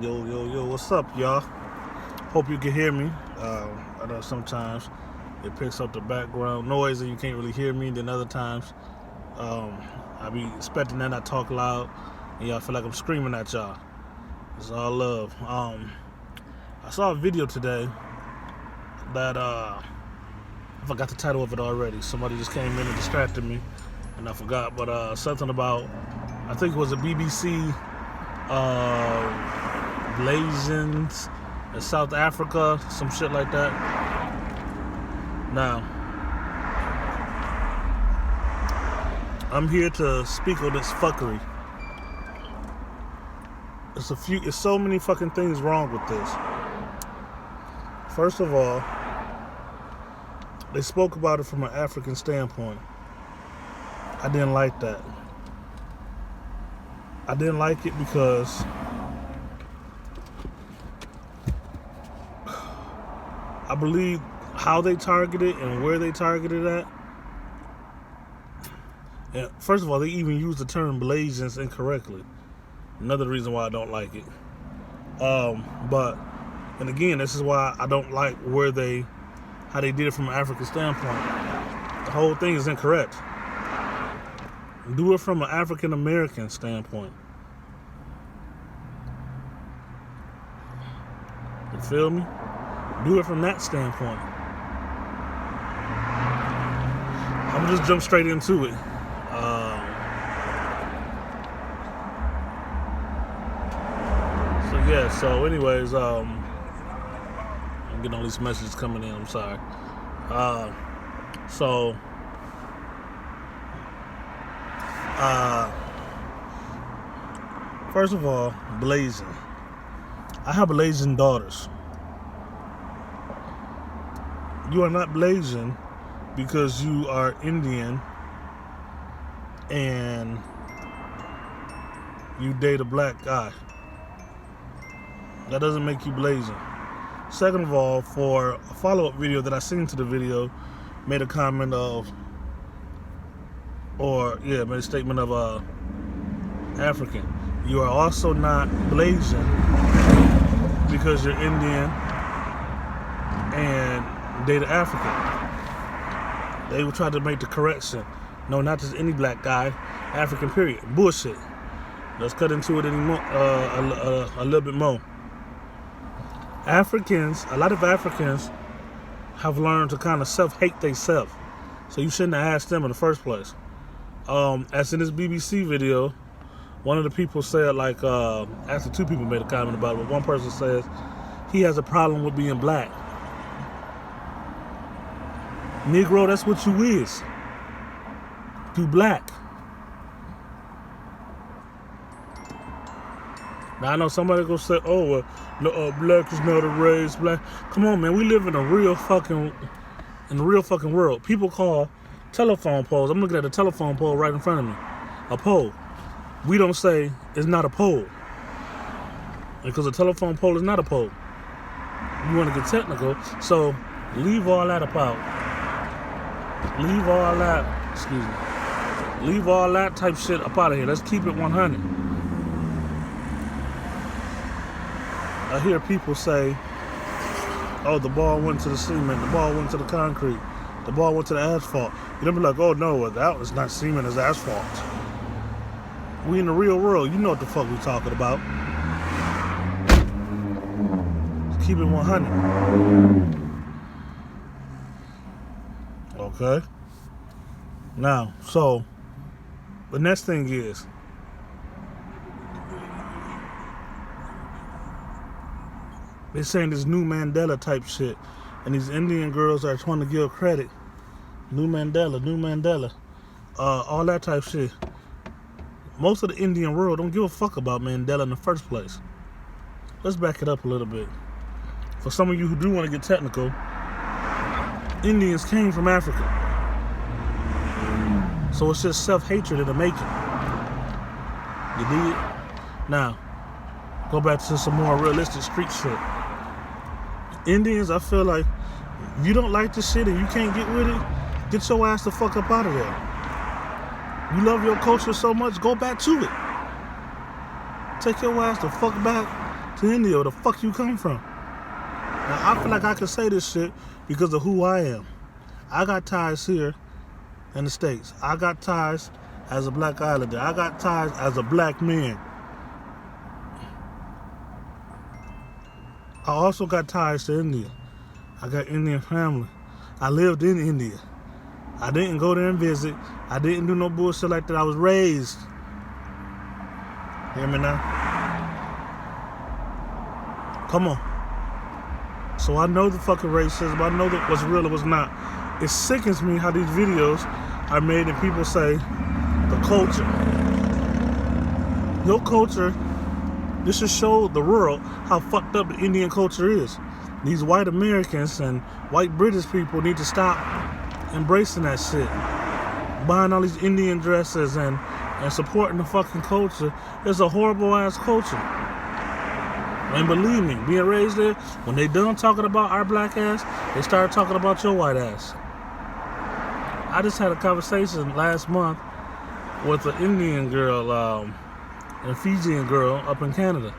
Yo, what's up, y'all? Hope you can hear me. I know sometimes it picks up the background noise and you can't really hear me. Then other times, um, I be expecting that I talk loud and y'all feel like I'm screaming at y'all. It's all love. I saw a video today that I forgot the title of it already. Somebody just came in and distracted me, and I forgot. But something about, I think it was a BBC Blazins in South Africa, some shit like that. Now, I'm here to speak on this fuckery. It's so many fucking things wrong with this. First of all, they spoke about it from an African standpoint. I didn't like that. I didn't like it because I believe how they targeted and where they targeted at. And first of all, they even used the term Blasians incorrectly. Another reason why I don't like it. And again, this is why I don't like how they did it from an African standpoint. The whole thing is incorrect. Do it from an African American standpoint. You feel me? Do it from that standpoint. I'm gonna just jump straight into it. So anyways, I'm getting all these messages coming in, I'm sorry. First of all, blazing. I have blazing daughters. You are not blazing because you are Indian and you date a black guy. That doesn't make you blazing. Second of all, for a follow-up video that I seen to the video, made a comment of, made a statement of African. You are also not blazing because you're Indian and date an African. They would try to make the correction. No, not just any black guy, African period. Bullshit. Let's cut into it anymore, a little bit more. A lot of Africans have learned to kind of self-hate themselves. So you shouldn't have asked them in the first place. As in this BBC video, one of the people said, actually two people made a comment about it, but one person says he has a problem with being black. Negro, that's what you is. You black. Now I know somebody gonna say, "Oh, well, no, black is not a race." Black, come on, man. We live in a real fucking world. People call telephone poles. I'm looking at a telephone pole right in front of me. A pole. We don't say it's not a pole because a telephone pole is not a pole. You want to get technical, so leave all that about. Leave all that type shit up out of here. Let's keep it 100. I hear people say, "Oh, the ball went to the cement, the ball went to the concrete, the ball went to the asphalt." You don't be like, "Oh no, that was not cement, it's asphalt." We in the real world, you know what the fuck we talking about. Let's keep it 100. Okay? Now, so, the next thing is, they're saying this new Mandela type shit, and these Indian girls are trying to give credit. New Mandela, all that type shit. Most of the Indian world don't give a fuck about Mandela in the first place. Let's back it up a little bit. For some of you who do want to get technical, Indians came from Africa. So it's just self-hatred in the making. You dig? Now, go back to some more realistic street shit. Indians, I feel like, if you don't like this shit and you can't get with it, get your ass the fuck up out of there. You love your culture so much, go back to it. Take your ass the fuck back to India. Where the fuck you come from? Now, I feel like I can say this shit because of who I am. I got ties here in the States. I got ties as a black islander. I got ties as a black man. I also got ties to India. I got Indian family. I lived in India. I didn't go there and visit. I didn't do no bullshit like that. I was raised. Hear me now? Come on. So I know the fucking racism. I know what's real and what's not. It sickens me how these videos are made and people say the culture. Your culture, this should show the world how fucked up the Indian culture is. These white Americans and white British people need to stop embracing that shit. Buying all these Indian dresses and supporting the fucking culture. It's a horrible ass culture. And believe me, being raised there, when they done talking about our black ass, they start talking about your white ass. I just had a conversation last month with an Indian girl, a Fijian girl up in Canada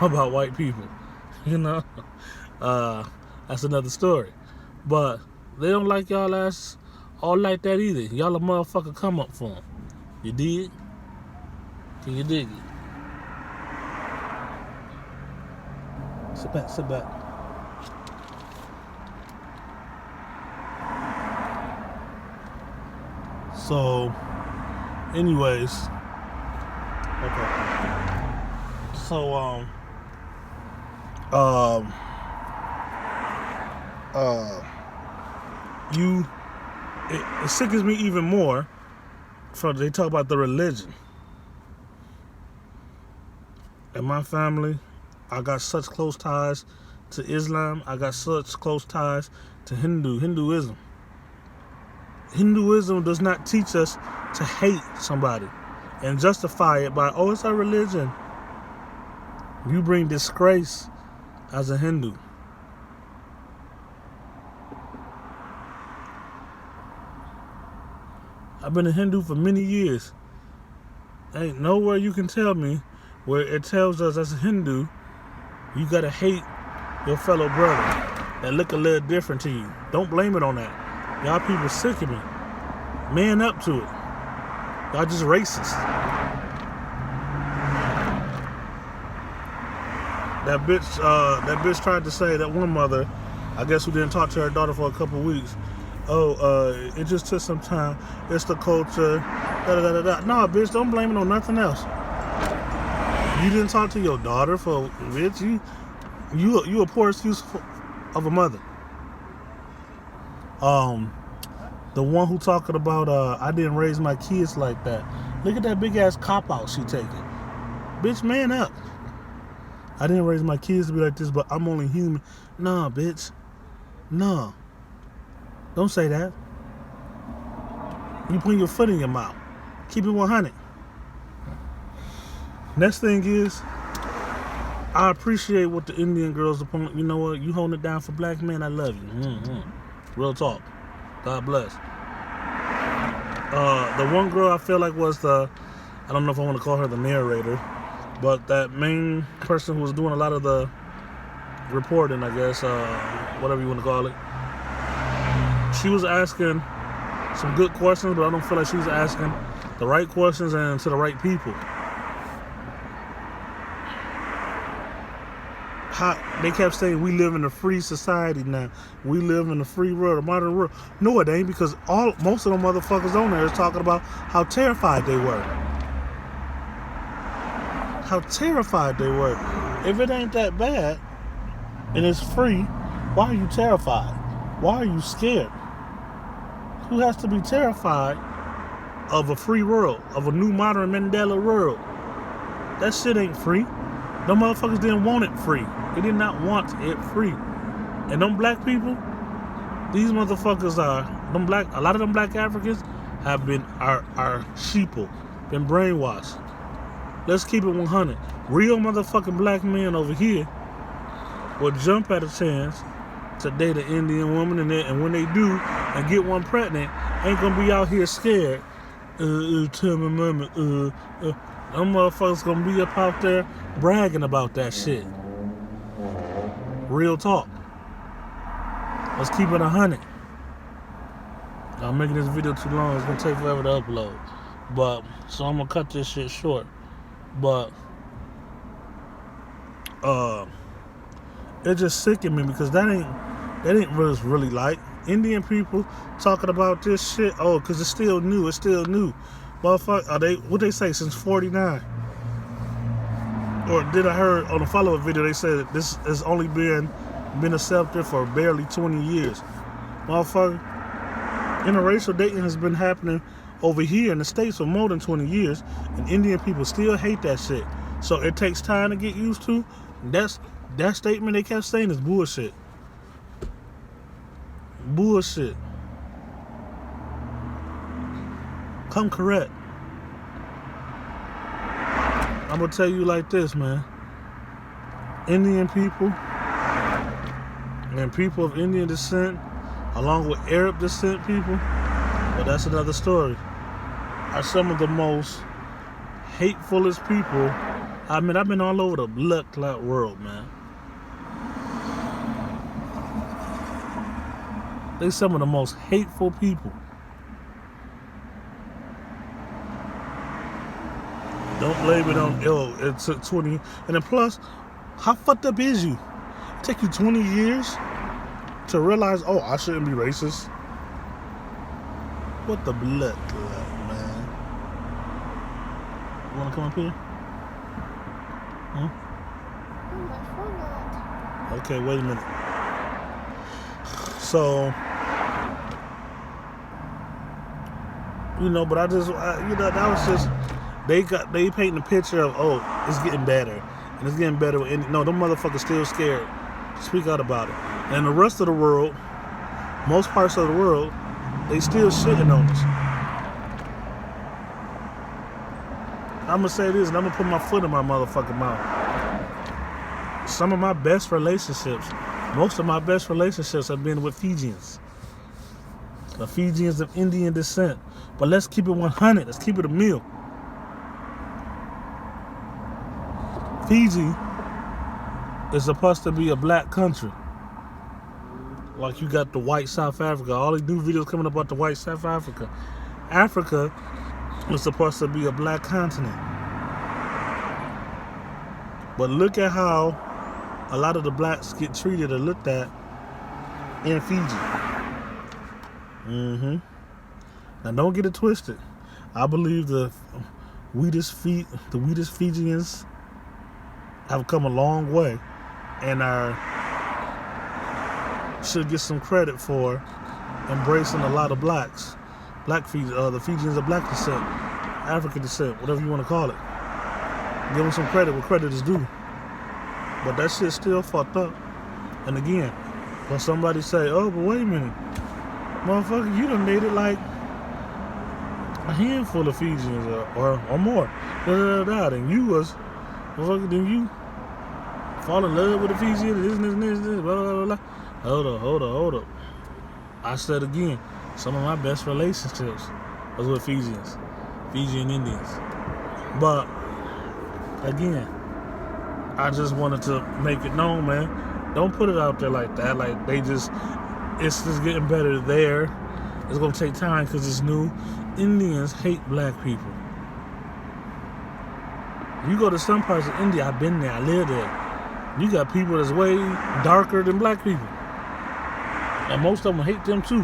about white people. You know, that's another story. But they don't like y'all ass all like that either. Y'all a motherfucker come up for them. You dig? Can you dig it? Sit back, sit back. So, anyways, okay. So, it sickens me even more for they talk about the religion. In my family, I got such close ties to Islam. I got such close ties to Hinduism. Hinduism does not teach us to hate somebody and justify it by, oh, it's our religion. You bring disgrace as a Hindu. I've been a Hindu for many years. Ain't nowhere you can tell me where it tells us as a Hindu, you gotta hate your fellow brother that look a little different to you. Don't blame it on that. Y'all people sick of me. Man up to it. Y'all just racist. That bitch tried to say, that one mother, I guess, who didn't talk to her daughter for a couple weeks. Oh, it just took some time. It's the culture. No, bitch, don't blame it on nothing else. You didn't talk to your daughter for, bitch. You a poor excuse of a mother. The one who talking about I didn't raise my kids like that. Look at that big ass cop out she taking. Bitch, man up. I didn't raise my kids to be like this, but I'm only human. Nah, bitch. Nah. Don't say that. You put your foot in your mouth. Keep it 100. Next thing is, I appreciate what the Indian girls are pulling. You know what? You holding it down for black men. I love you. Mm-hmm. Real talk. God bless. The one girl I feel like was I don't know if I want to call her the narrator, but that main person who was doing a lot of the reporting, I guess, whatever you want to call it. She was asking some good questions, but I don't feel like she was asking the right questions and to the right people. They kept saying we live in a free society now. We live in a free world, a modern world. No, it ain't, because most of them motherfuckers on there is talking about how terrified they were. How terrified they were. If it ain't that bad and it's free, why are you terrified? Why are you scared? Who has to be terrified of a free world, of a new modern Mandela world? That shit ain't free. Them motherfuckers didn't want it free. They did not want it free. And them black people, these motherfuckers a lot of them black Africans have been our sheeple, been brainwashed. Let's keep it 100. Real motherfucking black men over here will jump at a chance to date an Indian woman, and when they do and get one pregnant, ain't gonna be out here scared. Tell my mama, Them motherfuckers gonna be up out there bragging about that shit. Real talk. Let's keep it 100. I'm making this video too long. It's gonna take forever to upload. But so I'm gonna cut this shit short. But it just sickened me because that ain't really like Indian people talking about this shit. Oh, cause it's still new. It's still new. Motherfucker, what they say since '49? Or did I heard on a follow-up video they said that this has only been accepted for barely 20 years. Motherfucker, interracial dating has been happening over here in the States for more than 20 years, and Indian people still hate that shit. So it takes time to get used to. That statement they kept saying is bullshit. Bullshit. Come correct. I'm gonna tell you like this, man. Indian people and people of Indian descent, along with Arab descent people, but that's another story, are some of the most hatefulest people. I mean, I've been all over the blood clot world, man. They some of the most hateful people. Don't blame it on, it took 20, and then plus, how fucked up is you? It take you 20 years to realize, oh, I shouldn't be racist. What the blood clot, man? You wanna come up here? Huh? Okay, wait a minute. So, but that was just, they painting a picture of, oh, it's getting better. And it's getting better. No, them motherfuckers still scared. Speak out about it. And the rest of the world, most parts of the world, they still shitting on us. I'm gonna say this, and I'm gonna put my foot in my motherfucking mouth. Some of my best relationships, most of my best relationships have been with Fijians. The Fijians of Indian descent. But let's keep it 100. Let's keep it a meal. Fiji is supposed to be a black country. Like you got the white South Africa. All these new videos coming about the white South Africa. Africa is supposed to be a black continent. But look at how a lot of the blacks get treated or looked at in Fiji. Now don't get it twisted. I believe the weedest Fijians have come a long way and should get some credit for embracing a lot of blacks. The Fijians of black descent, African descent, whatever you want to call it. Give them some credit where credit is due. But that shit's still fucked up. And again, when somebody say, oh, but wait a minute, motherfucker, you done dated like a handful of Fijians or more. Then you was, motherfucker, then you fall in love with the Fijians, this, blah, blah, blah. Hold up. I said again, some of my best relationships was with Fijians, Fijian Indians. But again, I just wanted to make it known, man. Don't put it out there like that. Like it's just getting better there. It's gonna take time because it's new. Indians hate black people. You go to some parts of India, I've been there, I live there. You got people that's way darker than black people. And most of them hate them too.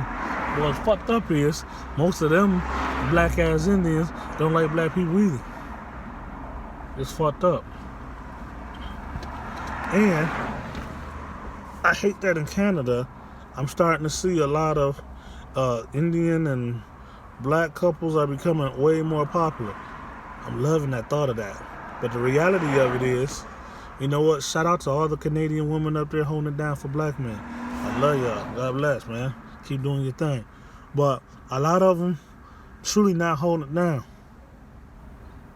What's fucked up is, most of them black ass Indians don't like black people either. It's fucked up. And I hate that in Canada, I'm starting to see a lot of Indian and black couples are becoming way more popular. I'm loving that thought of that. But the reality of it is, you know what? Shout out to all the Canadian women up there holding it down for black men. I love y'all. God bless, man. Keep doing your thing. But a lot of them truly not holding it down.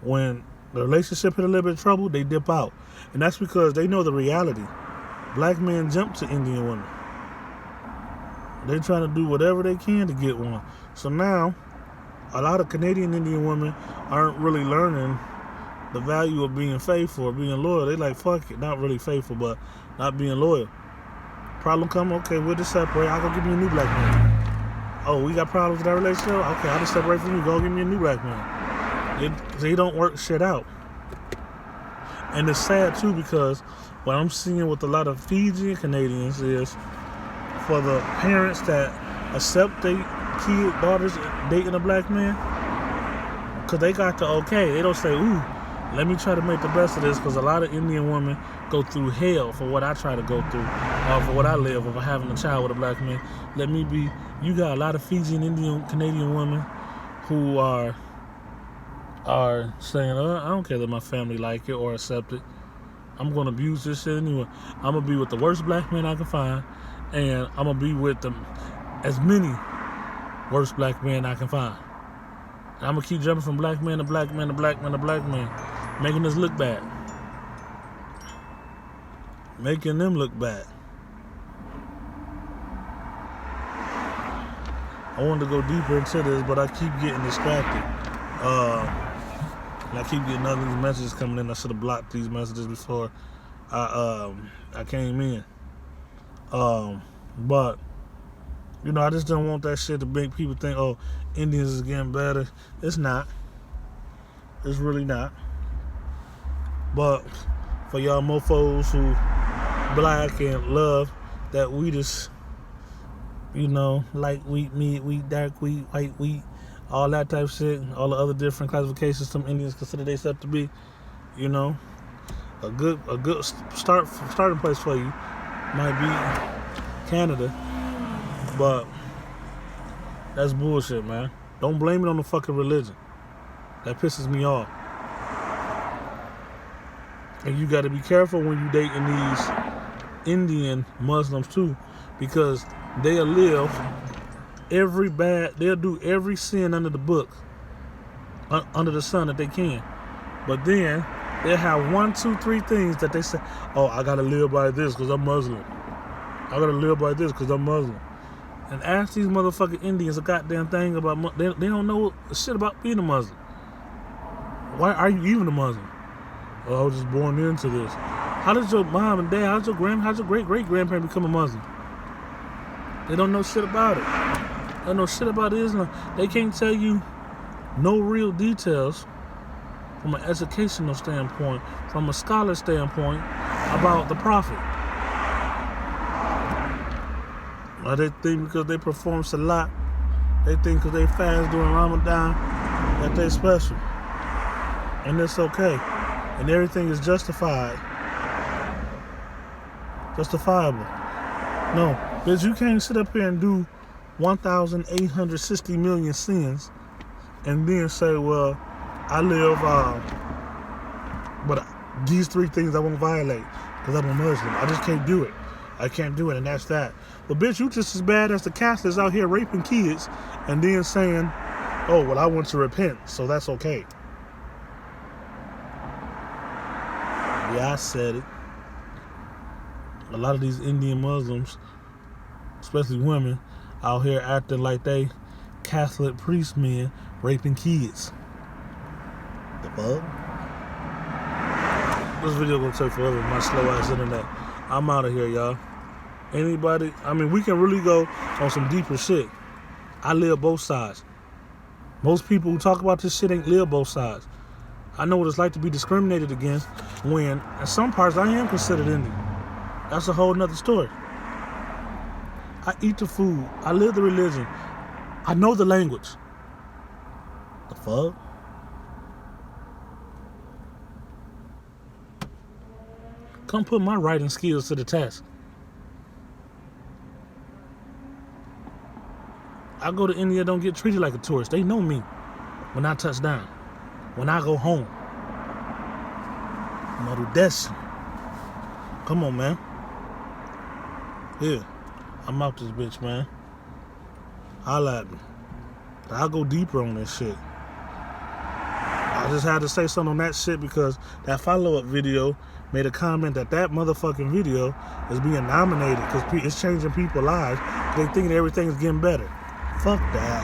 When the relationship hit a little bit of trouble, they dip out. And that's because they know the reality. Black men jump to Indian women. They're trying to do whatever they can to get one. So now, a lot of Canadian Indian women aren't really learning the value of being faithful or being loyal. They like, fuck it, not really faithful, but not being loyal. Problem come, okay, we'll just separate. I'll go give me a new black man. Oh, we got problems in our relationship? Okay, I'll just separate from you. Go give me a new black man. They don't work shit out. And it's sad too, because what I'm seeing with a lot of Fijian Canadians is for the parents that accept their daughters dating a black man, because they got the okay. They don't say, ooh, let me try to make the best of this, because a lot of Indian women go through hell for what I try to go through, or for what I live with, for having a child with a black man. Let me be. You got a lot of Fijian, Indian, Canadian women who are saying, I don't care that my family like it or accept it. I'm going to abuse this shit anyway. I'm going to be with the worst black man I can find, and I'm going to be with them as many worst black men I can find. And I'm going to keep jumping from black man to black man to black man to black man, making us look bad. Making them look bad. I wanted to go deeper into this, but I keep getting distracted. And I keep getting other messages coming in. I should have blocked these messages before I came in. But you know, I just don't want that shit to make people think, oh, Indians is getting better. It's not. It's really not. But for y'all mofos who black and love that we just, you know, light wheat, mid wheat, dark wheat, white wheat, all that type of shit, all the other different classifications some Indians consider themselves to be, you know, a good starting place for you might be Canada, but that's bullshit, man. Don't blame it on the fucking religion. That pisses me off. And you got to be careful when you dating these Indian Muslims too, because they'll live they'll do every sin under the book, under the sun that they can. But then they'll have 1, 2, 3 things that they say, oh, I gotta live by this because I'm Muslim. I gotta live by this because I'm Muslim. And ask these motherfucking Indians a goddamn thing about, they don't know shit about being a Muslim. Why are you even a Muslim? Oh, I was just born into this. How did your mom and dad, how's your great-great-grandparent become a Muslim? They don't know shit about it. They don't know shit about Islam. They can't tell you no real details from an educational standpoint, from a scholar standpoint, about the Prophet. They think because they perform salat, they think because they fast during Ramadan, that they're special. And it's okay. And everything is justifiable. No, because you can't sit up here and do 1,860 million sins and then say, well, I live, but these 3 things I won't violate because I'm a Muslim. I just can't do it. I can't do it, and that's that. But bitch, you just as bad as the Catholics out here raping kids and then saying, oh, well, I want to repent, so that's okay. Yeah, I said it. A lot of these Indian Muslims, especially women, out here acting like they Catholic priest men raping kids. The fuck? This video gonna take forever, my slow ass internet. I'm out of here, y'all. Anybody? I mean, we can really go on some deeper shit. I live both sides. Most people who talk about this shit ain't live both sides. I know what it's like to be discriminated against when, in some parts, I am considered Indian. That's a whole nother story. I eat the food. I live the religion. I know the language. The fuck? Come put my writing skills to the test. I go to India, don't get treated like a tourist. They know me when I touch down. When I go home. Marudesh. Come on, man. Yeah. I'm out this bitch, man. Holla at me. I'll go deeper on this shit. I just had to say something on that shit because that follow-up video made a comment that motherfucking video is being nominated because it's changing people's lives. They think everything is getting better. Fuck that.